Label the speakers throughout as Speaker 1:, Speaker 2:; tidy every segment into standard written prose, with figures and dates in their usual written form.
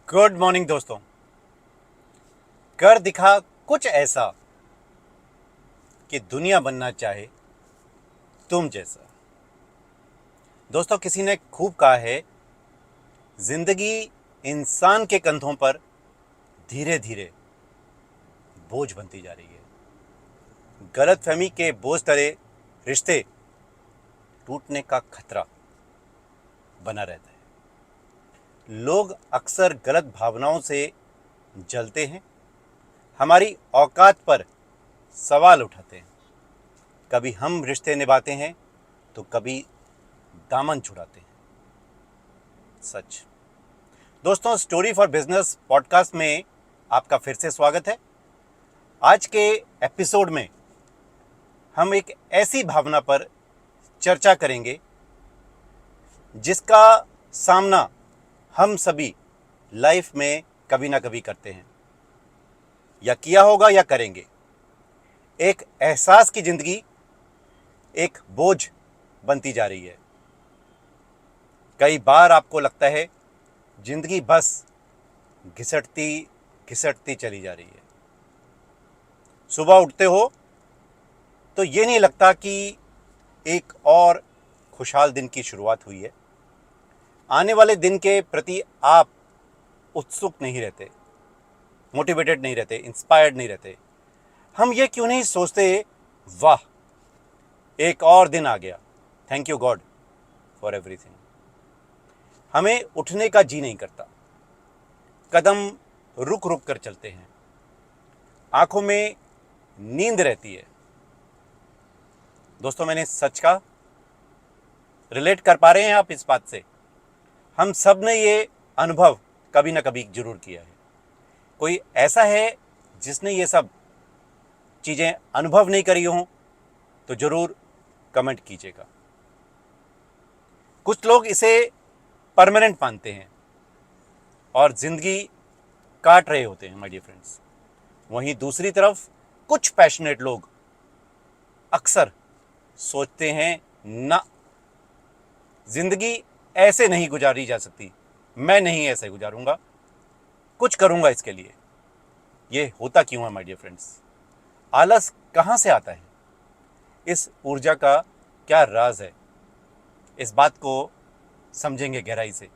Speaker 1: Good morning दोस्तों। कर दिखा कुछ ऐसा कि दुनिया बनना चाहे तुम जैसा। दोस्तों, किसी ने खूब कहा है, जिंदगी इंसान के कंधों पर धीरे धीरे बोझ बनती जा रही है। गलतफहमी के बोझ तले रिश्ते टूटने का खतरा बना रहता है। लोग अक्सर गलत भावनाओं से जलते हैं, हमारी औकात पर सवाल उठाते हैं। कभी हम रिश्ते निभाते हैं तो कभी दामन छुड़ाते हैं। सच। दोस्तों, स्टोरी फॉर बिजनेस पॉडकास्ट में आपका फिर से स्वागत है। आज के एपिसोड में हम एक ऐसी भावना पर चर्चा करेंगे जिसका सामना हम सभी लाइफ में कभी ना कभी करते हैं, या किया होगा या करेंगे। एक एहसास की जिंदगी एक बोझ बनती जा रही है। कई बार आपको लगता है जिंदगी बस घिसटती घिसटती चली जा रही है। सुबह उठते हो तो ये नहीं लगता कि एक और खुशहाल दिन की शुरुआत हुई है। आने वाले दिन के प्रति आप उत्सुक नहीं रहते, मोटिवेटेड नहीं रहते, इंस्पायर्ड नहीं रहते। हम ये क्यों नहीं सोचते, वाह, एक और दिन आ गया, thank you God for everything. हमें उठने का जी नहीं करता, कदम रुक रुक कर चलते हैं, आंखों में नींद रहती है। दोस्तों, मैंने सच कहा? रिलेट कर पा रहे हैं आप इस बात से? हम सब ने ये अनुभव कभी ना कभी जरूर किया है। कोई ऐसा है जिसने ये सब चीजें अनुभव नहीं करी हों तो जरूर कमेंट कीजिएगा। कुछ लोग इसे परमानेंट मानते हैं और जिंदगी काट रहे होते हैं, माय डियर फ्रेंड्स। वहीं दूसरी तरफ कुछ पैशनेट लोग अक्सर सोचते हैं, ना, जिंदगी ऐसे नहीं गुजारी जा सकती, मैं नहीं ऐसे गुजारूंगा, कुछ करूंगा इसके लिए। ये होता क्यों है माय डियर फ्रेंड्स? आलस कहां से आता है? इस ऊर्जा का क्या राज है? इस बात को समझेंगे गहराई से।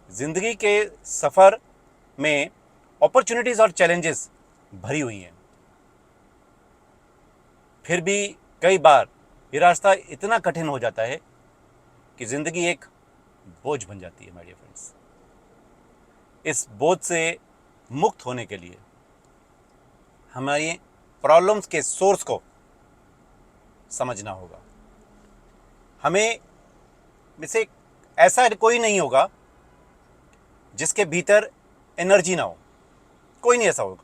Speaker 1: जिंदगी के सफर में अपॉर्चुनिटीज और चैलेंजेस भरी हुई हैं। फिर भी कई बार ये रास्ता इतना कठिन हो जाता है कि जिंदगी एक बोझ बन जाती है, माय डियर फ्रेंड्स। इस बोझ से मुक्त होने के लिए हमारी प्रॉब्लम्स के सोर्स को समझना होगा। हमें में से ऐसा कोई नहीं होगा जिसके भीतर एनर्जी ना हो। कोई नहीं ऐसा होगा।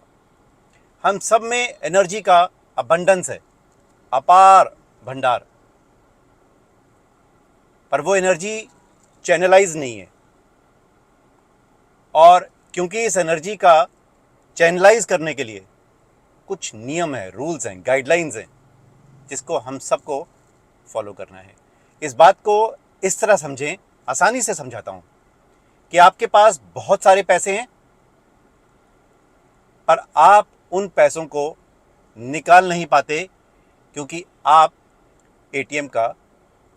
Speaker 1: हम सब में एनर्जी का अबंडेंस है, अपार भंडार। पर वो एनर्जी चैनलाइज नहीं है। और क्योंकि इस एनर्जी का चैनलाइज करने के लिए कुछ नियम है, रूल्स हैं, गाइडलाइंस हैं, जिसको हम सबको फॉलो करना है। इस बात को इस तरह समझें, आसानी से समझाता हूं, कि आपके पास बहुत सारे पैसे हैं पर आप उन पैसों को निकाल नहीं पाते क्योंकि आप एटीएम का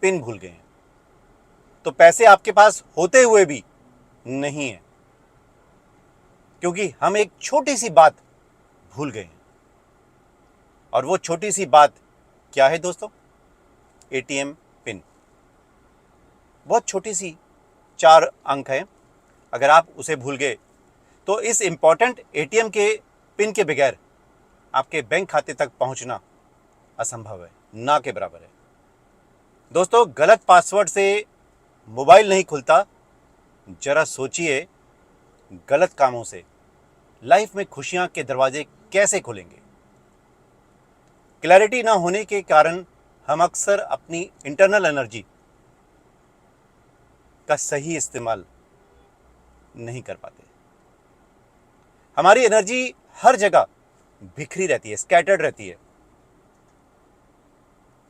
Speaker 1: पिन भूल गए हैं। तो पैसे आपके पास होते हुए भी नहीं है क्योंकि हम एक छोटी सी बात भूल गए हैं। और वो छोटी सी बात क्या है दोस्तों? ATM pin. बहुत छोटी सी 4 अंक है। अगर आप उसे भूल गए तो इस इंपॉर्टेंट एटीएम के पिन के बगैर आपके बैंक खाते तक पहुंचना असंभव है, ना के बराबर है। दोस्तों, गलत पासवर्ड से मोबाइल नहीं खुलता। जरा सोचिए, गलत कामों से लाइफ में खुशियां के दरवाजे कैसे खुलेंगे? क्लैरिटी ना होने के कारण हम अक्सर अपनी इंटरनल एनर्जी का सही इस्तेमाल नहीं कर पाते। हमारी एनर्जी हर जगह बिखरी रहती है, स्कैटर्ड रहती है,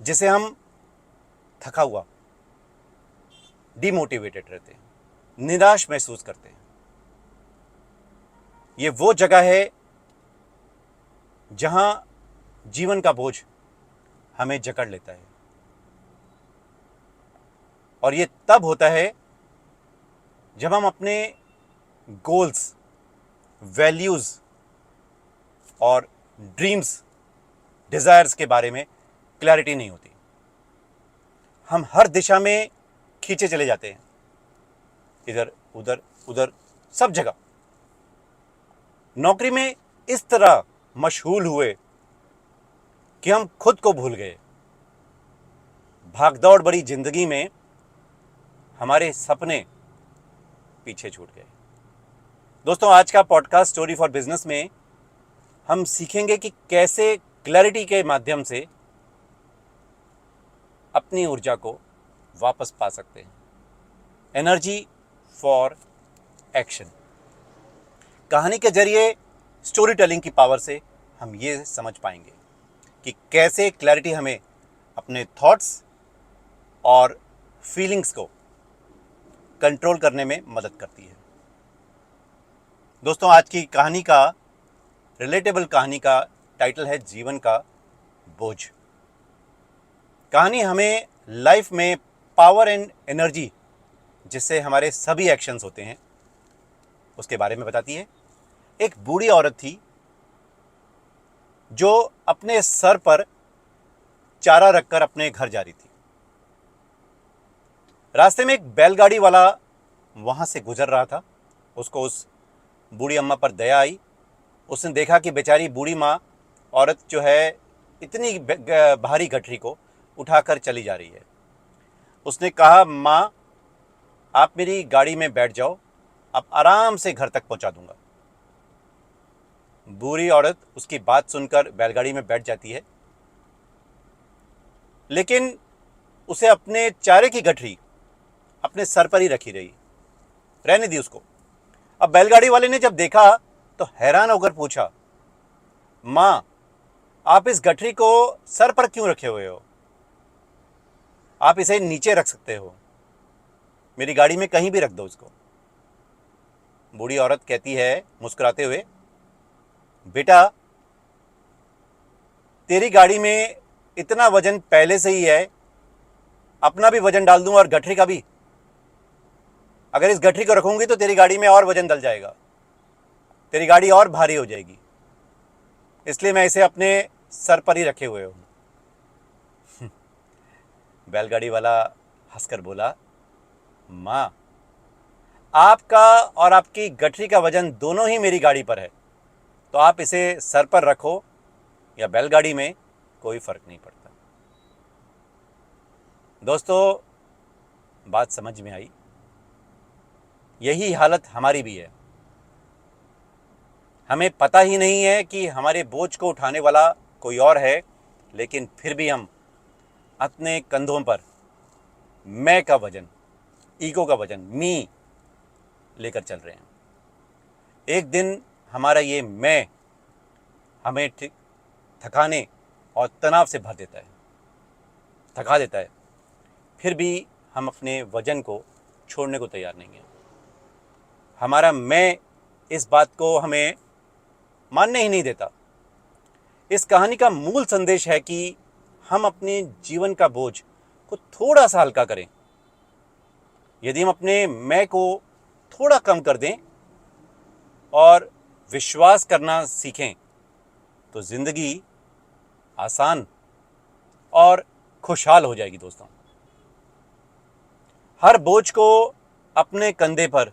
Speaker 1: जिसे हम थका हुआ, डिमोटिवेटेड रहते हैं, निराश महसूस करते हैं। ये वो जगह है जहां जीवन का बोझ हमें जकड़ लेता है, और ये तब होता है जब हम अपने गोल्स, वैल्यूज और ड्रीम्स, डिजायर्स के बारे में क्लैरिटी नहीं होती। हम हर दिशा में खींचे चले जाते हैं, इधर उधर उधर, सब जगह। नौकरी में इस तरह मशगूल हुए कि हम खुद को भूल गए। भागदौड़ भरी जिंदगी में हमारे सपने पीछे छूट गए। दोस्तों, आज का पॉडकास्ट स्टोरी फॉर बिजनेस में हम सीखेंगे कि कैसे क्लैरिटी के माध्यम से अपनी ऊर्जा को वापस पा सकते हैं। Energy for action. कहानी के जरिए स्टोरी टेलिंग की पावर से हम ये समझ पाएंगे कि कैसे क्लैरिटी हमें अपने थॉट्स और फीलिंग्स को कंट्रोल करने में मदद करती है। दोस्तों, आज की कहानी का, रिलेटेबल कहानी का टाइटल है जीवन का बोझ। कहानी हमें लाइफ में पावर एंड एनर्जी, जिससे हमारे सभी एक्शंस होते हैं, उसके बारे में बताती है। एक बूढ़ी औरत थी जो अपने सर पर चारा रखकर अपने घर जा रही थी। रास्ते में एक बैलगाड़ी वाला वहां से गुजर रहा था। उसको उस बूढ़ी अम्मा पर दया आई। उसने देखा कि बेचारी बूढ़ी माँ औरत जो है इतनी भारी गठरी को उठाकर चली जा रही है। उसने कहा, माँ, आप मेरी गाड़ी में बैठ जाओ, अब आराम से घर तक पहुंचा दूंगा। बूढ़ी औरत उसकी बात सुनकर बैलगाड़ी में बैठ जाती है, लेकिन उसे अपने चारे की गठरी अपने सर पर ही रखी रही, रहने दी उसको। अब बैलगाड़ी वाले ने जब देखा तो हैरान होकर पूछा, मां, आप इस गठरी को सर पर क्यों रखे हुए हो? आप इसे नीचे रख सकते हो, मेरी गाड़ी में कहीं भी रख दो इसको। बूढ़ी औरत कहती है मुस्कुराते हुए, बेटा, तेरी गाड़ी में इतना वजन पहले से ही है, अपना भी वजन डाल दूं और गठरी का भी। अगर इस गठरी को रखूंगी तो तेरी गाड़ी में और वजन डल जाएगा, तेरी गाड़ी और भारी हो जाएगी, इसलिए मैं इसे अपने सर पर ही रखे हुए हूं। बैलगाड़ी वाला हंसकर बोला, मां, आपका और आपकी गठरी का वजन दोनों ही मेरी गाड़ी पर है, तो आप इसे सर पर रखो या बैलगाड़ी में, कोई फर्क नहीं पड़ता। दोस्तों, बात समझ में आई? यही हालत हमारी भी है। हमें पता ही नहीं है कि हमारे बोझ को उठाने वाला कोई और है, लेकिन फिर भी हम अपने कंधों पर मैं का वजन, ईगो का वजन, मी लेकर चल रहे हैं। एक दिन हमारा ये मैं हमें थकाने और तनाव से भर देता है, थका देता है। फिर भी हम अपने वजन को छोड़ने को तैयार नहीं हैं। हमारा मैं इस बात को हमें मानने ही नहीं देता। इस कहानी का मूल संदेश है कि हम अपने जीवन का बोझ को थोड़ा सा हल्का करें। यदि हम अपने मैं को थोड़ा कम कर दें और विश्वास करना सीखें, तो जिंदगी आसान और खुशहाल हो जाएगी। दोस्तों, हर बोझ को अपने कंधे पर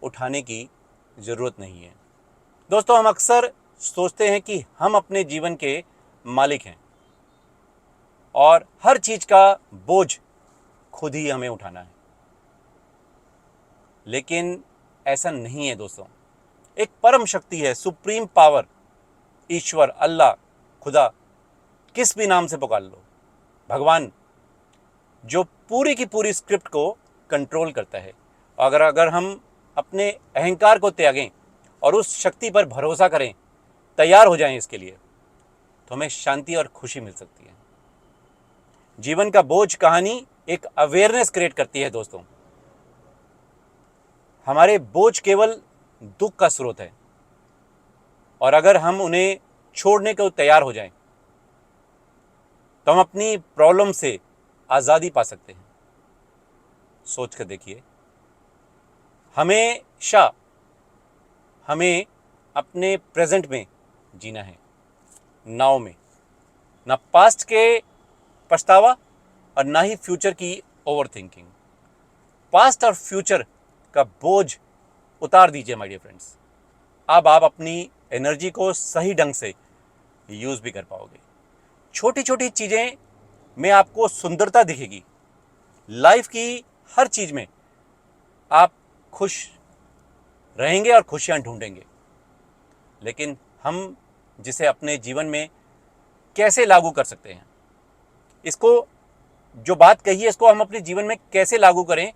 Speaker 1: उठाने की जरूरत नहीं है। दोस्तों, हम अक्सर सोचते हैं कि हम अपने जीवन के मालिक हैं और हर चीज का बोझ खुद ही हमें उठाना है, लेकिन ऐसा नहीं है। दोस्तों, एक परम शक्ति है, सुप्रीम पावर, ईश्वर, अल्लाह, खुदा, किस भी नाम से पुकार लो, भगवान, जो पूरी की पूरी स्क्रिप्ट को कंट्रोल करता है। अगर हम अपने अहंकार को त्यागें और उस शक्ति पर भरोसा करें, तैयार हो जाएं इसके लिए, तो हमें शांति और खुशी मिल सकती है। जीवन का बोझ कहानी एक अवेयरनेस क्रिएट करती है। दोस्तों, हमारे बोझ केवल दुख का स्रोत है, और अगर हम उन्हें छोड़ने को तैयार हो जाएं तो हम अपनी प्रॉब्लम से आज़ादी पा सकते हैं। सोच कर देखिए, हमेशा हमें अपने प्रेजेंट में जीना है, नाउ में, ना पास्ट के पछतावा और ना ही फ्यूचर की ओवर थिंकिंग। पास्ट और फ्यूचर का बोझ उतार दीजिए माय डियर फ्रेंड्स। अब आप अपनी एनर्जी को सही ढंग से यूज़ भी कर पाओगे। छोटी छोटी चीज़ें में आपको सुंदरता दिखेगी। लाइफ की हर चीज़ में आप खुश रहेंगे और खुशियाँ ढूंढेंगे। लेकिन हम जिसे अपने जीवन में कैसे लागू कर सकते हैं, इसको जो बात कही है इसको हम अपने जीवन में कैसे लागू करें,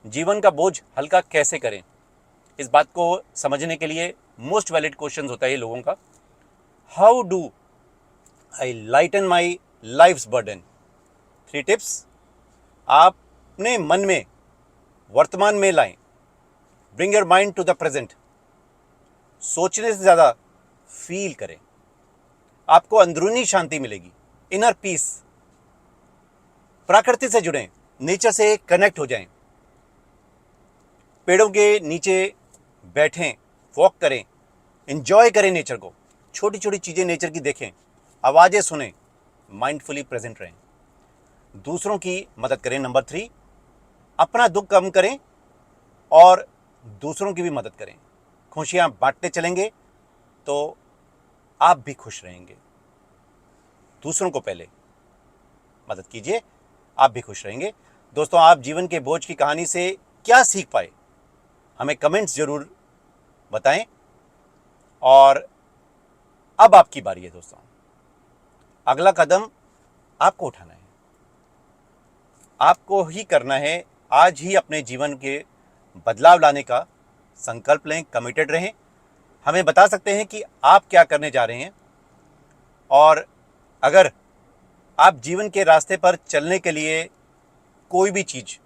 Speaker 1: जीवन का बोझ हल्का कैसे करें, इस बात को समझने के लिए मोस्ट वैलिड क्वेश्चन होता है ये लोगों का। How do I lighten my life's burden. 3 tips आप अपने मन में वर्तमान में लाएं। Bring your mind to the present. सोचने से ज़्यादा फील करें, आपको अंदरूनी शांति मिलेगी, इनर पीस। प्रकृति से जुड़ें, नेचर से कनेक्ट हो जाएं, पेड़ों के नीचे बैठें, वॉक करें, एंजॉय करें नेचर को। छोटी छोटी चीज़ें नेचर की देखें, आवाज़ें सुनें, माइंडफुली प्रेजेंट रहें। दूसरों की मदद करें। नंबर 3, अपना दुख कम करें और दूसरों की भी मदद करें। खुशियाँ बांटते चलेंगे तो आप भी खुश रहेंगे। दूसरों को पहले मदद कीजिए, आप भी खुश रहेंगे। दोस्तों, आप जीवन के बोझ की कहानी से क्या सीख पाए, हमें कमेंट्स जरूर बताएं। और अब आपकी बारी है दोस्तों, अगला कदम आपको उठाना है, आपको ही करना है। आज ही अपने जीवन के बदलाव लाने का संकल्प लें, कमिटेड रहें। हमें बता सकते हैं कि आप क्या करने जा रहे हैं। और अगर आप जीवन के रास्ते पर चलने के लिए कोई भी चीज़,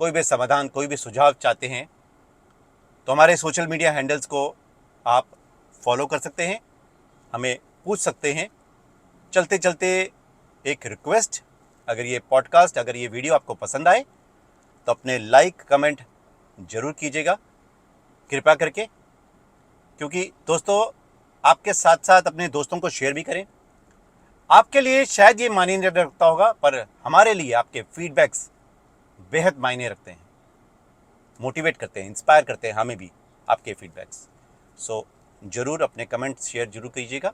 Speaker 1: कोई भी समाधान, कोई भी सुझाव चाहते हैं तो हमारे सोशल मीडिया हैंडल्स को आप फॉलो कर सकते हैं, हमें पूछ सकते हैं। चलते चलते एक रिक्वेस्ट, अगर ये पॉडकास्ट, अगर ये वीडियो आपको पसंद आए तो अपने लाइक कमेंट जरूर कीजिएगा कृपया करके। क्योंकि दोस्तों, आपके साथ साथ अपने दोस्तों को शेयर भी करें। आपके लिए शायद ये मायने नहीं रखता होगा, पर हमारे लिए आपके फीडबैक्स बेहद मायने रखते हैं, मोटिवेट करते हैं, इंस्पायर करते हैं हमें भी आपके फीडबैक्स। सो ज़रूर अपने कमेंट्स शेयर जरूर कीजिएगा।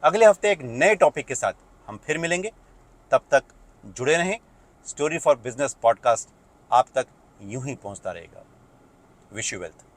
Speaker 1: अगले हफ्ते एक नए टॉपिक के साथ हम फिर मिलेंगे। तब तक जुड़े रहें। स्टोरी फॉर बिजनेस पॉडकास्ट आप तक यूं ही पहुंचता रहेगा। Wish you wealth.